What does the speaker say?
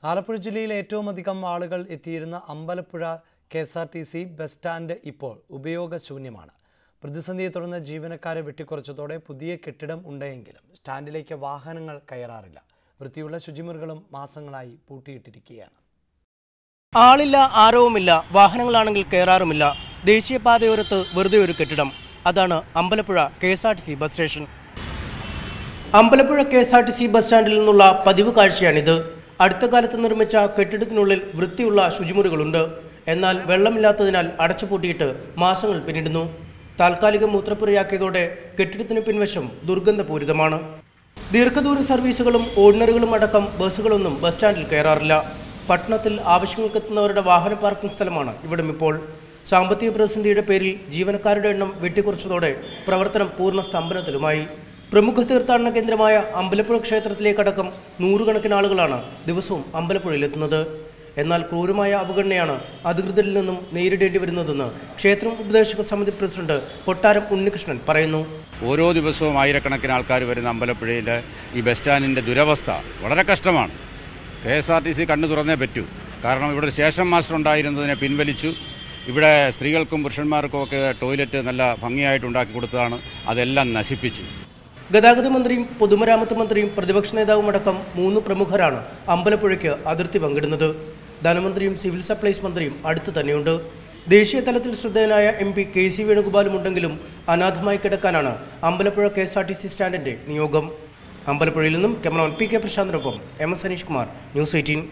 ആലപ്പുഴ ജില്ലയിൽ ഏറ്റവും അധികം ആളുകൾ എത്തിയിരുന്ന അമ്പലപ്പുഴ KSRTC ബസ് സ്റ്റാൻഡ് ഇപ്പോൾ ഉപയോഗശൂന്യമാണ്. പ്രതിസന്ധിയെ തുടർന്ന് ജീവനക്കാരെ വെട്ടിക്കുറച്ചതോടെ പുതിയ കെട്ടിടം ഉണ്ടെങ്കിലും സ്റ്റാൻഡിലേക്ക് വാഹനങ്ങൾ കയറാറില്ല. വൃത്തിയുള്ള ശുചിമുറികളും മാസങ്ങളായി പൂട്ടിയിട്ടിരിക്കുകയാണ്. ആളില്ല, ആരവുമില്ല, വാഹനങ്ങളാണെങ്കിൽ കയറാറുമില്ല. ദേശീയപാതയോരത്ത് വെറുതെ ഒരു കെട്ടിടം. അതാണ് Ambalappuzha KSRTC bus station. Ambalappuzha KSRTC bus സ്റ്റാൻഡിൽ നിന്നുള്ള പതിവ് കാഴ്ചയാണിത്. അടുത്ത കാലത്ത് നിർമ്മിച്ച കെട്ടിടത്തിനുള്ളിൽ വൃത്തിയുള്ള ശുചിമുറികളുണ്ട്. എന്നാൽ വെള്ളമില്ലാത്തതിനാൽ അടച്ചുപൂട്ടിയിട്ട് മാസങ്ങൾ പിന്നിടുന്നു. താൽക്കാലിക മൂത്രപ്പുരയാക്കിയതോടെ കെട്ടിടത്തിന് പിൻവശം ദുർഗന്ധപൂരിതമാണ്. ദീർഘദൂര സർവീസുകളും ഓർഡിനറികളും അടക്കം ബസ്സുകളൊന്നും ബസ് സ്റ്റാൻഡിൽ കയറാറില്ല. പട്ടണത്തിൽ ആവശ്യങ്ങൾക്കെത്തുന്നവരുടെ വാഹന പാർക്കിംഗ് സ്ഥലമാണ് ഇവിടം ഇപ്പോൾ. സാമ്പത്തിക പ്രതിസന്ധിയുടെ പേരിൽ ജീവനക്കാരുടെ എണ്ണം വെട്ടിക്കുറച്ചതോടെ പ്രവർത്തനം പൂർണ്ണ സ്തംഭനത്തിലുമായി. പ്രമുഖ തീർത്ഥാടന കേന്ദ്രമായ അമ്പലപ്പുഴ ക്ഷേത്രത്തിലേക്കടക്കം നൂറുകണക്കിന് ആളുകളാണ് ദിവസവും അമ്പലപ്പുഴയിലെത്തുന്നത്. എന്നാൽ ക്രൂരമായ അവഗണനയാണ് അധികൃതരിൽ നിന്നും നേരിടേണ്ടി വരുന്നതെന്ന് ക്ഷേത്രം ഉപദേശക സമിതി പ്രസിഡന്റ് കൊട്ടാരം ഉണ്ണികൃഷ്ണൻ പറയുന്നു. ഓരോ ദിവസവും ആയിരക്കണക്കിന് ആൾക്കാർ വരുന്ന അമ്പലപ്പുഴയിലെ ഈ ബസ് സ്റ്റാൻഡിൻ്റെ ദുരവസ്ഥ വളരെ കഷ്ടമാണ്. KSRTC കണ്ണു തുറന്നേ പറ്റൂ. കാരണം ഇവിടെ ഒരു സ്റ്റേഷൻ മാസ്റ്റർ ഉണ്ടായിരുന്നതിനെ പിൻവലിച്ചു. ഇവിടെ സ്ത്രീകൾക്കും പുരുഷന്മാർക്കും ഒക്കെ ടോയ്ലറ്റ് നല്ല ഭംഗിയായിട്ട് ഉണ്ടാക്കി കൊടുത്തതാണ്. അതെല്ലാം നശിപ്പിച്ചു. ഗതാഗത മന്ത്രിയും പൊതുമരാമത്ത് മന്ത്രിയും പ്രതിപക്ഷ നേതാവുമടക്കം 3 പ്രമുഖരാണ് അമ്പലപ്പുഴയ്ക്ക് അതിർത്തി പങ്കിടുന്നത്. ധനമന്ത്രിയും സിവിൽ സപ്ലൈസ് മന്ത്രിയും അടുത്ത് തന്നെയുണ്ട്. ദേശീയ തലത്തിൽ ശ്രദ്ധേയനായ MP KC വേണുഗോപാലും ഉണ്ടെങ്കിലും അനാഥമായി കിടക്കാനാണ് അമ്പലപ്പുഴ KSRTC സ്റ്റാൻഡിന്റെ നിയോഗം. അമ്പലപ്പുഴയിൽ നിന്നും cameraman PK പ്രശാന്തിനൊപ്പം MS Aneesh Kumar, News 18.